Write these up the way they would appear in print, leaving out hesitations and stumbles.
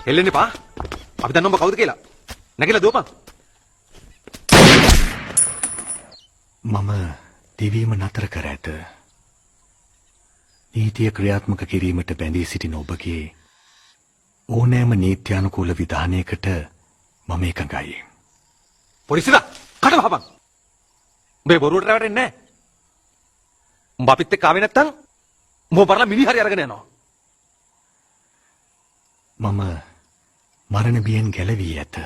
එල්ලෙන්න එපා. අපි දන්නවා ඔබ කවුද කියලා. නැගිලා දුවපන්. මම දිවීම නතර කර ඇත. නීතිය ක්‍රියාත්මක කිරීමට බැඳී සිටින ඔබගේ ඕනෑම නීත්‍යානුකූල විධානයකට මම එකඟයි. පොලිසියලා කට වහපන්. උඹේ බොරුවට රැවටෙන්නේ නැහැ. උඹ අපිත් එක්ක ආවේ නැත්තම් උඹ බරලා මිනිහරි අරගෙන යනවා. මම මරණ බියෙන් ගැලවී ඇත.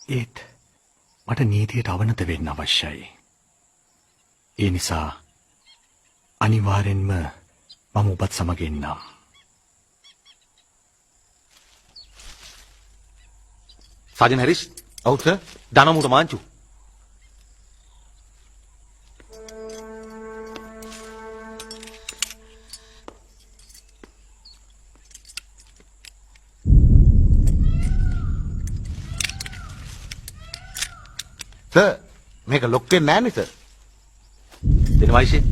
ඒත් මට නීතියට අවනත වෙන්න අවශ්‍යයි. ඒ නිසා අනිවාර්යෙන්ම මම ඔබත් සමග එන්නම්. සාජන් හැරිස්. ඔව් සර්. දනමුට මාංචු. සර් මේක ලොක් වෙන්නේ නැහැ නේ සර්. දෙන වයිෂේ.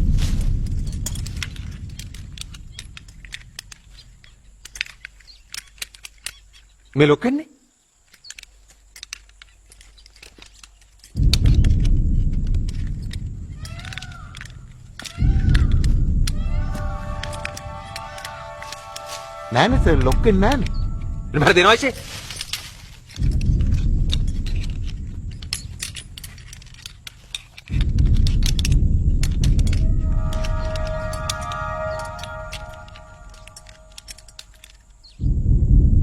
මේ ලොක් වෙන්නේ? නෑනේ සර් ලොක් වෙන්නේ නෑනේ. මට දෙන වයිෂේ.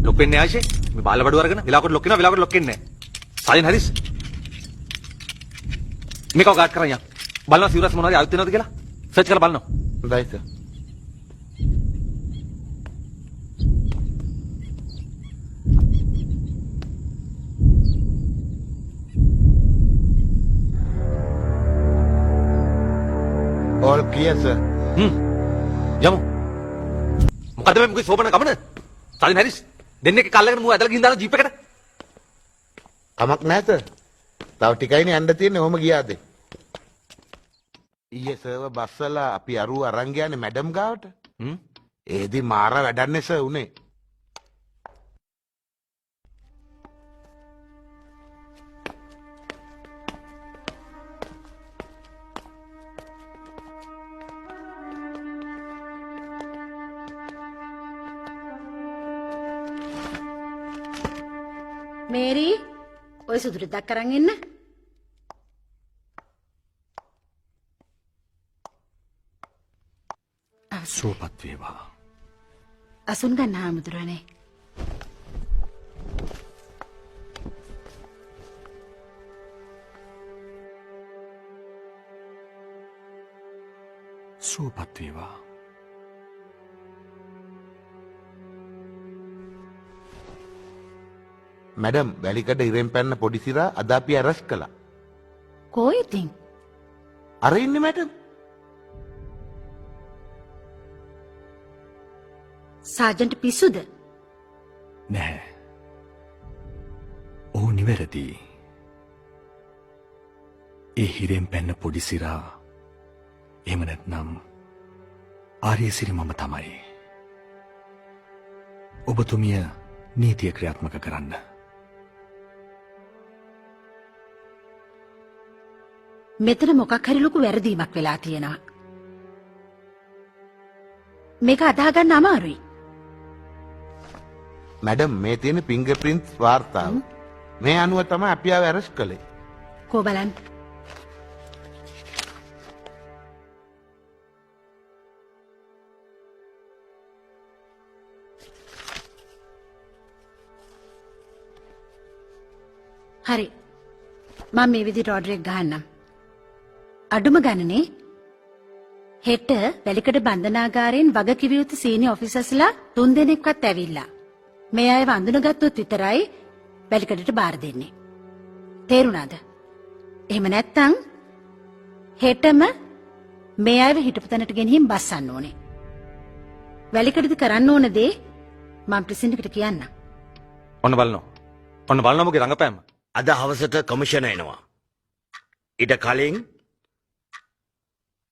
ලොක් වෙන්නේ ආයිෂේ. මේ බාල බඩුව අරගෙන වෙලාවකට ලොක් වෙනවා වෙලාවකට ලොක් වෙන්නේ නැහැ. සාජන් හැරිස්. මේකව ගාඩ් කරන් යන්න. බලනවා සිවුරස් මොනවද ආයෙත් වෙනවද කියලා. සර්ච් කරලා බලනවා. හොඳයි සර්. all clear sir. යමු. මොකද මේ මොකද සෝබන ගමන? සාජන් හැරිස් දෙන්නෙක් කල්ලාගෙන මූ ඇදලා ගිහින් දාන ජීප් එකට. කමක් නැහැ සර්. තව ටිකයිනේ යන්න තියෙන්නේ. ඔහම ගියාද? ඊයේ සර්ව බස්සලා අපි අරුව අරන් ගියානේ මැඩම් ගාවට. ඒදි මාර වැඩන්නේ සර් උනේ. මේරි ඔය සුදුරු දක් කරන් එන්න. සුවපත් වේවා. අසුන් ගන්න හාමුදුරනේ. සුවපත් වේවා. මැඩම් වැලිකඩ ඉරෙන් පැන්න පොඩි සිරා අද අපි අරස් කළා. කෝ ඉතින්? අර ඉන්නේ මැඩම්. සාජන්ට පිස්සුද? නැහැ. ඔහු නිවැරදි. ඒ හිරෙන් පැන්න පොඩි සිරා එහෙම නැත්නම් ආර්යසිරි මම තමයි. ඔබතුමිය නීතිය ක්‍රියාත්මක කරන්න. මෙතන මොකක් හරි ලොකු වැරදීමක් වෙලා තියෙනවා. මේක අදා ගන්න අමාරුයි. මැඩම් මේ තියෙන ෆින්ගර්ප්‍රින්ට්ස් වාර්තාව. මේ අනුව තමයි අපි ආව අරස් කළේ. කෝ බලන්න. හරි. මම මේ විදිහට ඕඩර් එක ගහන්නම්. අඩුම ගණනේ හෙට වැලිකඩ බන්ධනාගාරයෙන් වගකිව යුතු සීනියර් ඔෆිසර්ස්ලා 3 දෙනෙක්වත් ඇවිල්ලා. මේ අයව අඳුනගත්තොත් විතරයි වැලිකඩට බාර දෙන්නේ. තේරුණාද? එහෙම නැත්නම් හෙටම මේ අයව හිටපු තැනට ගෙනිහින් බස්සන්න ඕනේ. වැලිකඩද කරන්න ඕන දේ මම ප්‍රසිද්ධ එකට කියන්නම්. ඔන්න බලනවා. ඔන්න බලනවා මොකේ රංගපෑම. අද හවසට කමිෂන එනවා. ඊට කලින්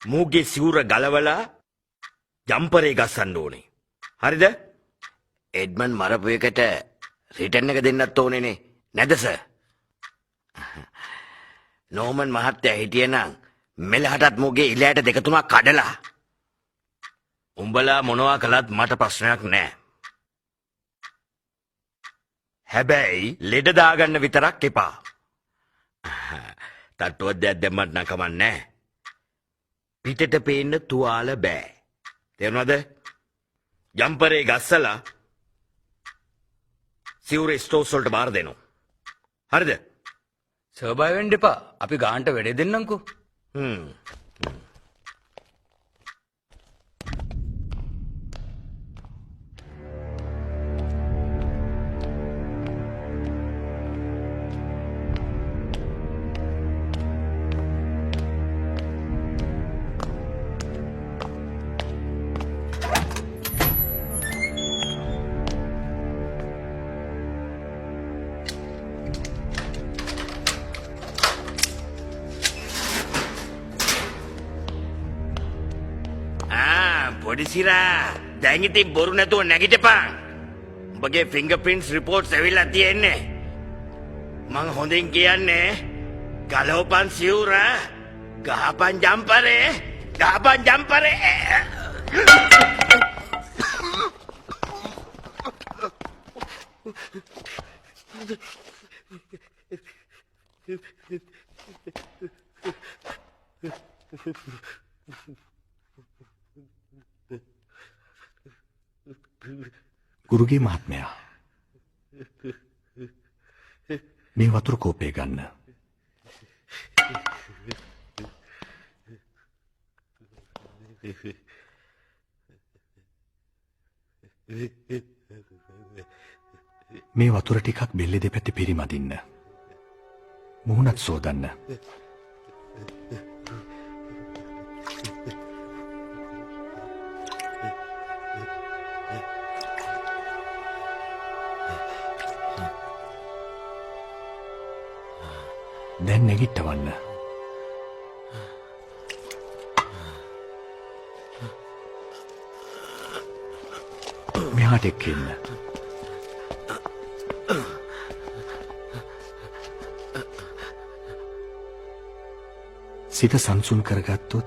මූගේ සිවුර ගලවලා ජම්පරේ ගස්සන්න ඕනේ. හරිද? එඩ්මන් මරපු එකට රිටර්න් එක දෙන්නත් ඕනේනේ නැද සර්? නෝමන් මහත්තයා හිටියනම් මෙලහටත් මුගේ ඉලයට දෙක තුනක් කඩලා උඹලා මොනවා කළත් මට ප්‍රශ්නයක් නෑ. හැබැයි ලෙඩ දාගන්න විතරක් එපා. තට්ටුවක් දෙයක් දැම්මත් නම් කමන්නේ. පිටට පේන්න තුවාල බෑ. තේරුණාද? ජම්පරේ ගස්සලා සිවුරේ ස්ටෝස් වලට බාර දෙනවා. හරිද? සර්බය වෙන්න එපා. අපි ගාන්ට වැඩේ දෙන්නම්කෝ. පොඩිසිරා දැන් ඉතින් බොරු නැතුව නැගිටපන්. උඹගේ ෆින්ගර්ප්‍රින්ට්ස් රිපෝට්ස් ඇවිල්ලා තියෙන්නේ. මං හොඳින් කියන්නේ ගලවපන් සිවුර, ගහපන් ජම්පරේ, ගහපන් ජම්පරේ. ගුරුගේ මහත්මයා මේ වතුර කෝපය ගන්න. මේ වතුර ටිකක් බෙල්ලේ දෙපැත්තේ පිරිමදින්න. මුහුණත් සෝදන්න. දැන් නැගිට්ටවන්න. මෙහාට එක්කෙන්න. සිත සංසුන් කරගත්තොත්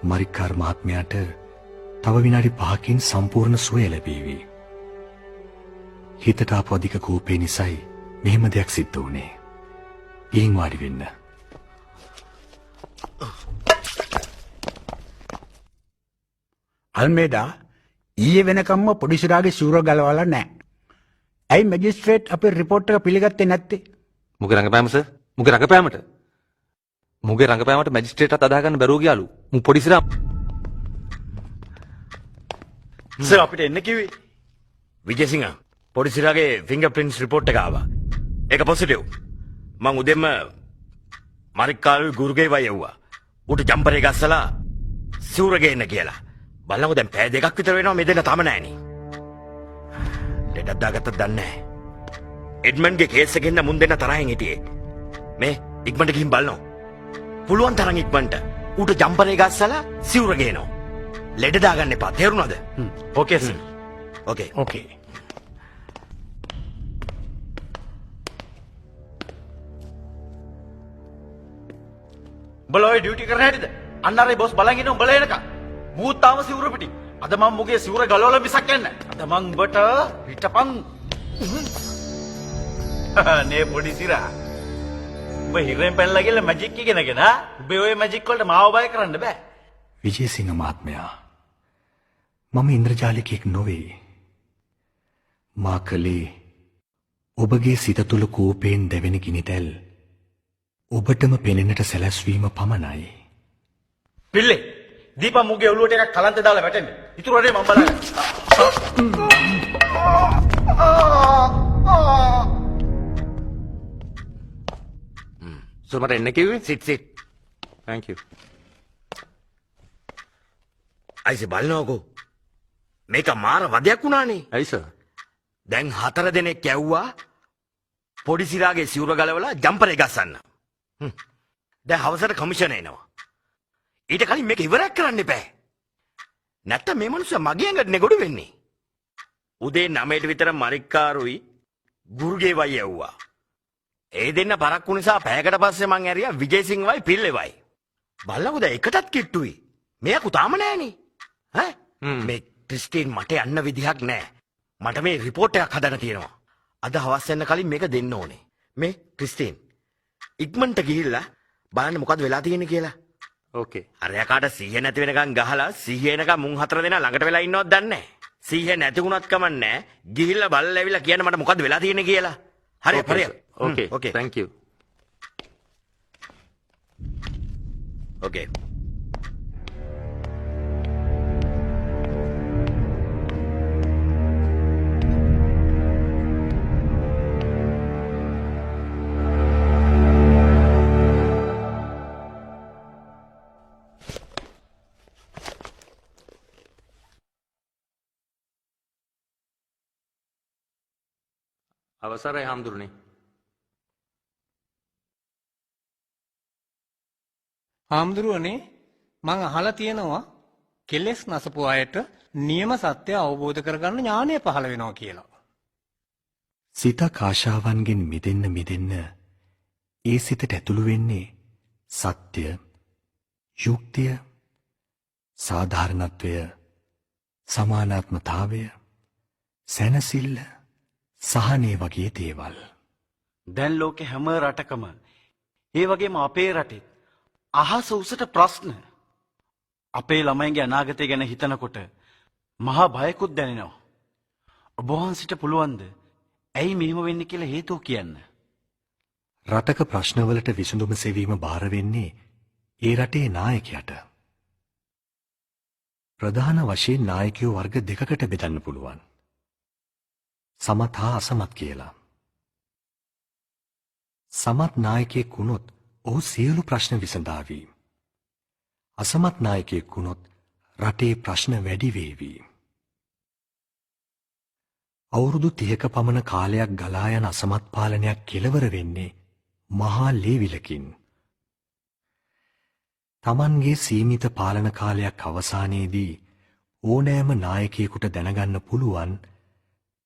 මරික්කාර් මහත්මයාට තව විනාඩි 5කින් සම්පූර්ණ සුවය ලැබේවි. හිතට ආපු අධික කෝපය නිසායි මෙහෙම දෙයක් සිද්ධ වුණේ. ගිහින් වාඩි වෙන්න. අල්මේඩා ඊයේ වෙනකම්ම පොඩිසිරාගේ සිවුර ගලවලා නැහැ. ඇයි මැජිස්ට්‍රේට් අපේ රිපෝට් එක පිළිගත්තේ නැත්තේ? මුගේ රංගපෑම සර්. මුගේ රංගපෑමට. මුගේ රංගපෑමට මැජිස්ට්‍රේට්ට අදා ගන්න බැරුව ගියාලු. මු පොඩිසිරා සර් අපිට එන්න කිව්වේ. විජේසිංහ පොඩිසිරාගේ ෆින්ගර්ප්‍රින්ට්ස් රිපෝට් එක ආවා. ඒක පොසිටිව්. මං උදෙම මරික්කාරුයි ගුරුගේ වයි යවුවා. ඌට ජම්පරේ ගස්සලා සිවුර ගේන්න කියලා. බලන්නකෝ දැන් පැය දෙකක් විතර වෙනවා මේ දෙන්න තම නෑනේ. ලෙඩක් දාගත්තද දන්නේ නැහැ. එඩ්මන්ඩ්ගේ කේස් එකෙන් මුන් දෙන්න තරහින් හිටියේ. මේ ඉක්මනට ගිහින් බලනවා. පුළුවන් තරම් ඉක්මනට ඌට ජම්පරේ ගස්සලා සිවුර ගේනවා. ලෙඩ දාගන්න එපා. තේරුණාද? Okay sir. ඕකේ. ඕකේ. උඹලා ඔය ඩියුටි කරන හැටිද? අන්න අර බොස් බලන් ඉන්න උඹලා එනකම්. මූත් තාම සිවුර පිටි. අද මම මුගේ සිවුර ගලවලා මිසක් යන්නේ නැහැ. අද මං උඹට හිටපන්. නේ පොඩිසිරා. උඹ හිරෙන් පැනලා ගිහලා මැජික් ඉගෙනගෙන ආ? උඹේ ඔය මැජික් වලට මාව බය කරන්න බෑ. විජේසිංහ මහත්මයා මම ඉන්ද්‍රජාලිකයෙක් නොවේ. මා කලේ ඔබගේ සිත තුළ කෝපයෙන් දැවෙන ගිනිතැල් ඔබටම පෙනෙන්නට සැලැස්වීම පමණයි. පිල්ලේ දීපා මුගේ ඔළුවට එකක් කලන්ත දාලා වැටෙන්න. ඉතුරු වැඩේ මම බලන්න. සර් මට එන්න කිව්වේ? සිට්. thank you. අයිසේ බලනකො. මේක මාර වදයක් වුණානේ. ඇයි සර්? දැන් 4 දෙනෙක් ඇව්වා පොඩිසිරාගේ සිවුර ගලවලා ජම්පරේ ගස්සන්න. දැන් හවසට කමිෂන් එනවා. ඊට කලින් මේක ඉවරයක් කරන්න එපා. නැත්තම් මේ මනුස්සයා මගේ ඇඟට නෙගොඩ වෙන්නේ. උදේ 9ට විතර මරික්කාරුයි ගුරුගේ වයි යවුවා. ඒ දෙන්න පරක්කු නිසා පැයකට පස්සේ මං ඇරියා විජේසිංහ වයි පිල්ලෙවයි. බල්ලකෝ දැන් එකටත් කිට්ටුයි. මෙයාකු තාම නෑනේ. ඈ මේ ක්‍රිස්ටින් මට යන්න විදිහක් නෑ. මට මේ රිපෝට් එකක් හදන්න තියෙනවා. අද හවස් යන්න කලින් මේක දෙන්න ඕනේ. මේ ක්‍රිස්ටින් ඉක්මනට ගිහිල්ලා බලන්න මොකද්ද වෙලා තියෙන්නේ කියලා. ඕකේ. අරයාකාට සිහිය නැති වෙනකන් ගහලා සිහිය එනකන් මුන් හතර දෙනා ළඟට වෙලා ඉන්නවද දන්නේ නැහැ. සිහිය නැති වුණත් කමන්නේ ගිහිල්ලා බලලා ඇවිල්ලා කියන්න මට මොකද්ද වෙලා තියෙන්නේ කියලා. හරි හරි. ඕකේ. ඕකේ. thank you. ඕකේ. අවසරයි හාමුදුරනේ. හාමුදුරුවනේ මං අහලා තියෙනවා කෙලෙස් නසපු අයට නියම සත්‍ය අවබෝධ කරගන්න ඥානය පහළ වෙනවා කියලා. සිතක් ආශාවන්ගෙන් මිදෙන්න ඒ සිතට ඇතුළු වෙන්නේ සත්‍ය, යුක්තිය, සාධාරණත්වය, සමානාත්මතාවය, සැනසිල්ල, සහනේ වගේ දේවල්. දැන් ලෝකේ හැම රටකම ඒ වගේම අපේ රටේ අහස උසට ප්‍රශ්න. අපේ ළමයින්ගේ අනාගතය ගැන හිතනකොට මහා බයකුත් දැනෙනවා. ඔබ වහන්සිට පුළුවන්ද ඇයි මෙහෙම වෙන්නේ කියලා හේතුව කියන්න? රටක ප්‍රශ්නවලට විසඳුම සෙවීම බාර වෙන්නේ ඒ රටේ නායකයට. ප්‍රධාන වශයෙන් නායකයෝ වර්ග දෙකකට බෙදන්න පුළුවන්. සමත් හා අසමත් කියලා. සමත් නායකයෙක් වුණොත් ඔහු සියලු ප්‍රශ්න විසඳාවි. අසමත් නායකයෙක් වුණොත් රටේ ප්‍රශ්න වැඩි වේවි. අවුරුදු 30ක පමණ කාලයක් ගලා යන අසමත් පාලනයක් කෙලවර වෙන්නේ මහා ලේවිලකින්. තමන්ගේ සීමිත පාලන කාලයක් අවසානයේදී ඕනෑම නායකයෙකුට දැනගන්න පුළුවන්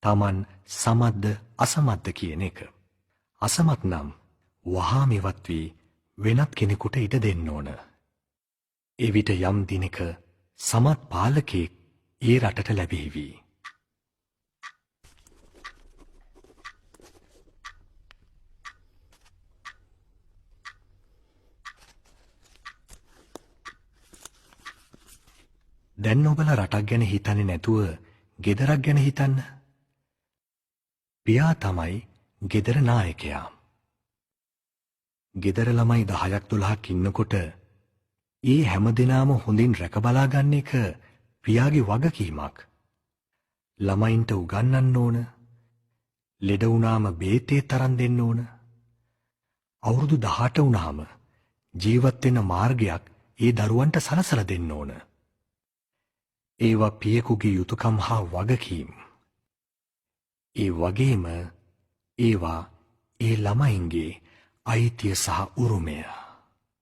තමන් සමත්ද අසමත්ද කියන එක. අසමත් නම් වහාම ඉවත් වී වෙනත් කෙනෙකුට ඉඩ දෙන්න ඕන. එවිට යම් දිනක සමත් පාලකයෙක් ඒ රටට ලැබෙවි. දැන් ඔබලා රටක් ගැන හිතන්නේ නැතුව ගෙදරක් ගැන හිතන්න. පියා තමයි ගෙදර නායකයා. ගෙදර ළමයි 10ක් 12ක් ඉන්නකොට ඒ හැමදෙනාම හොඳින් රැක බලා ගන්න එක පියාගේ වගකීමක්. ළමයින්ට උගන්වන්න ඕන. ලෙඩ වුණාම බේතේ තරම් දෙන්න ඕන. අවුරුදු 18 වුණාම ජීවත් වෙන මාර්ගයක් ඒ දරුවන්ට සලසලා දෙන්න ඕන. ඒවා පියෙකුගේ යුතුයකම් හා වගකීම්. ඒ වගේම ඒවා ඒ ළමයින්ගේ අයිතිය සහ උරුමය.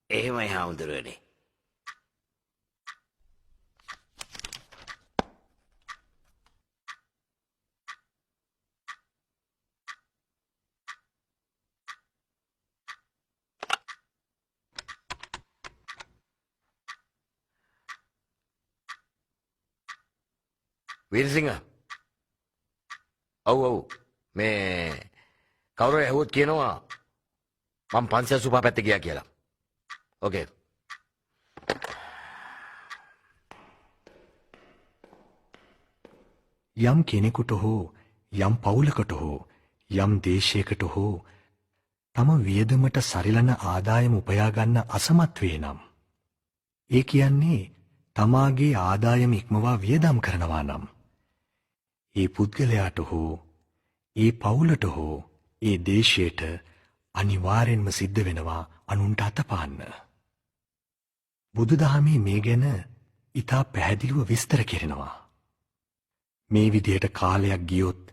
එහෙමයි හාමුදුරනේ. වීරසිංහ ඔව් මේ කවුරු ඇහුවොත් කියනවා මම පන්සල් සුපා පැත්තේ ගියා කියලා. ඕකේ. යම් කෙනෙකුට හෝ යම් පවුලකට හෝ යම් දේශයකට හෝ තම වියදමට සරිලන ආදායම උපයා ගන්න අසමත් වේ නම් ඒ කියන්නේ තමාගේ ආදායම ඉක්මවා වියදම් කරනවා නම් ඒ පුද්ගලයාට හෝ ඒ පවුලට හෝ ඒ දේශයට අනිවාර්යෙන්ම සිද්ධ වෙනවා අනුන්ට අතපාන්න. බුදුදහමේ මේ ගැන ඉතා පැහැදිලිව විස්තර කෙරෙනවා. මේ විදිහට කාලයක් ගියොත්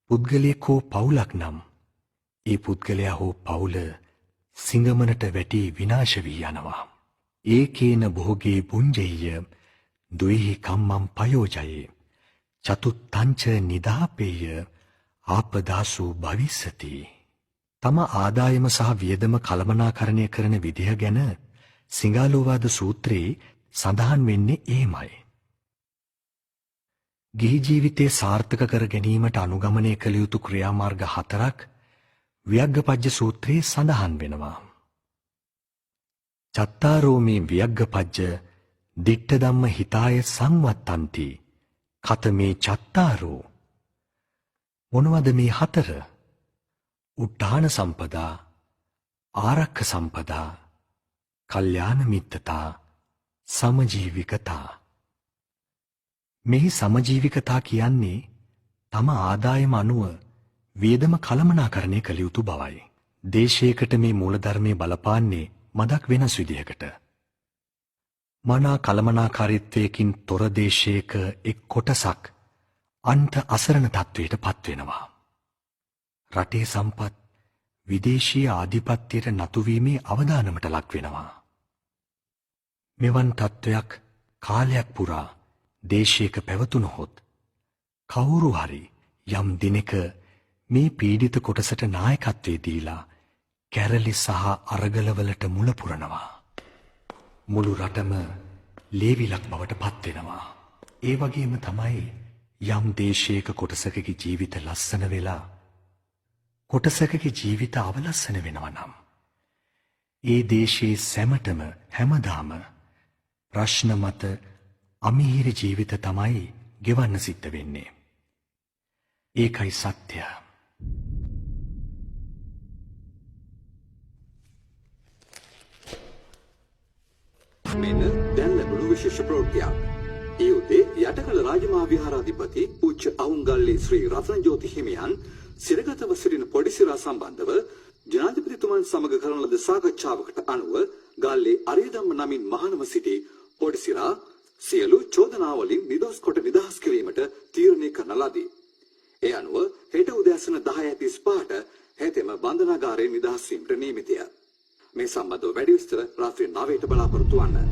පුද්ගලයෙක් හෝ පවුලක් නම් ඒ පුද්ගලයා හෝ පවුල සිඟමනට වැටි විනාශ වී යනවා. ඒකේන භෝගේ පුංජෙය්‍ය දුයිහි කම්මම් පයෝජයේ චතුත්තංච නිදාපේය ආපදාසු භවිස්සති. තම ආදායම සහ වියදම කළමනාකරණය කරන විදිහ ගැන සිංහාලෝවාද සූත්‍රයේ සඳහන් වෙන්නේ එහෙමයි. ගිහි ජීවිතය සාර්ථක කර ගැනීමට අනුගමනය කළ යුතු ක්‍රියාමාර්ග 4ක් වියග්ගපජ්ජ සූත්‍රයේ සඳහන් වෙනවා. චත්තාරෝ මේ වියග්ගපජ්ජ දිට්ඨ ධම්ම හිතාය සංවත්තන්ති කතමේ චත්තාරෝ. මොනවද මේ 4? උට්ඨාන සම්පදා, ආරක්ඛ සම්පදා, කල්යාණ මිත්තතා, සමජීවිකතා. මෙහි සමජීවිකතා කියන්නේ තම ආදායම අනුව වියදම කළමනාකරණය කළ යුතු බවයි. දේශයකට මේ මූලධර්මයේ බලපාන්නේ මදක් වෙනස් විදිහකට. මනා කළමනාකාරීත්වයකින් තොර දේශයක එක් කොටසක් අන්ත අසරණ තත්වයට පත්වෙනවා. රටේ සම්පත් විදේශීය ආධිපත්‍යයට නතුවීමේ අවදානමට ලක් වෙනවා. මෙවන් තත්ත්වයක් කාලයක් පුරා දේශයක පැවතුනහොත් කවුරු හරි යම් දිනක මේ පීඩිත කොටසට නායකත්වයේ දීලා කැරලි සහ අරගලවලට මුල පුරනවා. මුළු රටම ලේවිලක් බවට පත් වෙනවා. ඒ වගේම තමයි යම් දේශයක කොටසකගේ ජීවිත ලස්සන වෙලා කොටසකගේ ජීවිත අවලස්සන වෙනවා නම් ඒ දේශයේ සැමටම හැමදාම ප්‍රශ්න මත අමිහිරි ජීවිත තමයි ගෙවන්න සිද්ධ වෙන්නේ. ඒකයි සත්‍ය. මෙන්න දැන් ලැබුණු විශේෂ ප්‍රවෘත්තියක්. ඒ උදේ යටකල රාජමහා විහාරාධිපති උච්ච අවුංගල්ලේ ශ්‍රී රත්නජෝති හිමියන් සිරගතව සිටින පොඩිසිරා සම්බන්ධව ජනාධිපතිතුමන් සමග කරන ලද සාකච්ඡාවකට අනුව ගල්ලේ අරියදම්ම නමින් මහණව සිටි පොඩිසිරා සියලු චෝදනාවලින් නිදොස් කොට නිදහස් කිරීමට තීරණය කරන ලදී. ඒ අනුව හෙට උදෑසන 10:35ට හෙතෙම බන්ධනාගාරයෙන් නිදහස් වීමට නියමිතය. මේ සම්බන්ධව වැඩි විස්තර රාත්‍රී 9ට බලාපොරොත්තු වන්න.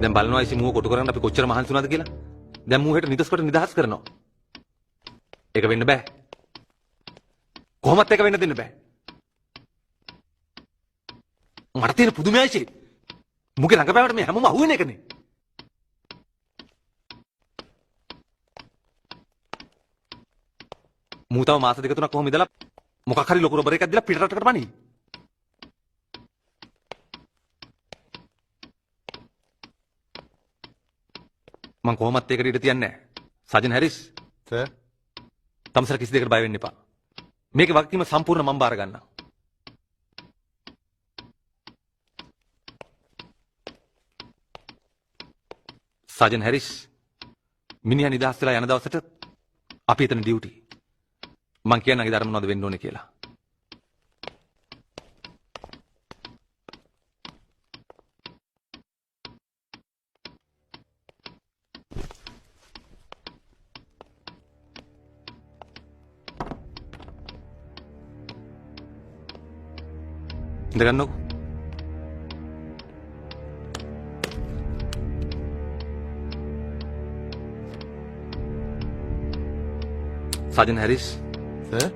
දැන් බලනවා ඉසි මුව කොටු කරන්න අපි කොච්චර මහන්සි වුණාද කියලා. දැන් මුව හෙට නිදස්කොට නිදහස් කරනවා. ඒක වෙන්න බෑ. කොහොමත් ඒක වෙන්න දෙන්න බෑ. මට තියෙන පුදුමයයි මුගේ රඟපෑමට මේ හැමෝම අහුවෙන එකනේ. මූ තව මාස දෙක තුනක් කොහොම ඉඳලා මොකක් හරි ලොකු රොබර් එකක් දීලා පිටරටකට පණි. මං කොහොමත් ඒකට ඉඩ තියන්නේ නැහැ. සජන් හැරිස් සර් තමසර කිසි දෙයකට බය වෙන්න එපා. මේකේ වගකීම සම්පූර්ණ මම බාර ගන්නවා. සජන් හැරිස් මිනිහා නිදහස් වෙලා යන දවසට අපි එතන ඩියුටි. මං කියන්නම් ඒ ධර්ම මොනවද වෙන්න ඕනේ කියලා. ඉඳගන්නකො. සජන් හැරිස් සර්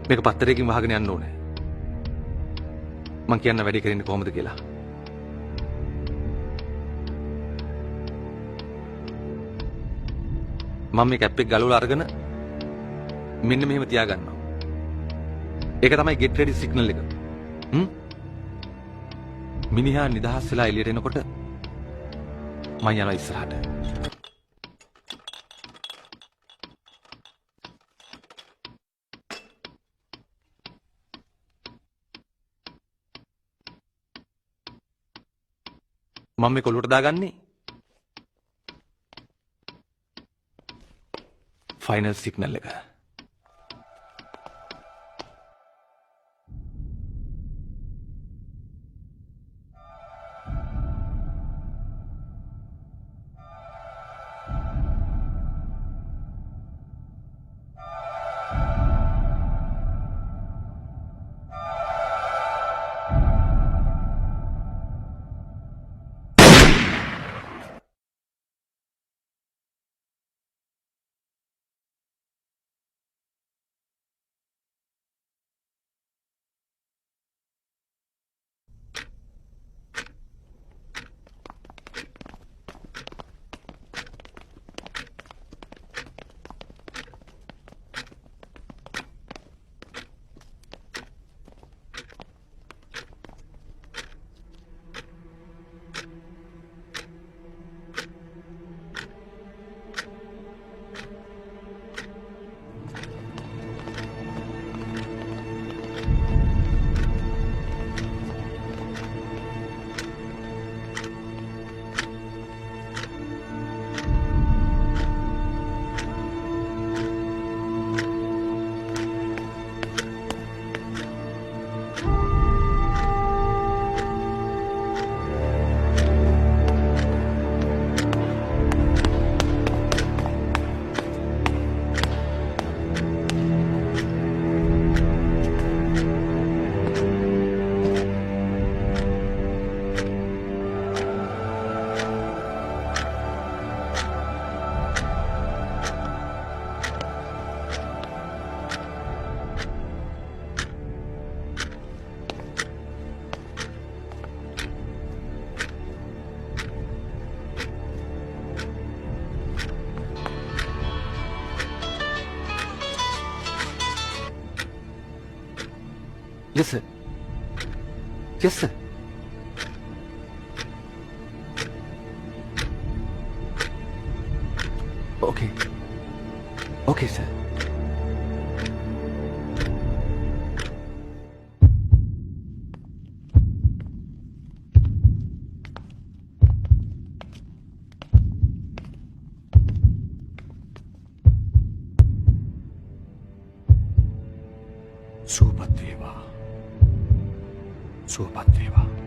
මේක පත්තරයකින් වහගෙන යන්න ඕනේ. මං කියන්න වැඩේ කරන්නේ කොහොමද කියලා. මම මේ කැප් එක ගලවලා අරගෙන මෙන්න මෙහෙම තියාගන්නවා. ඒක තමයි get ready signal එක. මිනිහා නිදහස් වෙලා එළියට එනකොට මම යනවා ඉස්සරහට. මම මේ කොළුවට දාගන්නේ ෆයිනල් සිග්නල් එක. Yes, sir. Yes, sir. Okay. Okay, sir. සුවපත් වේවා. සුවපත් වේවා.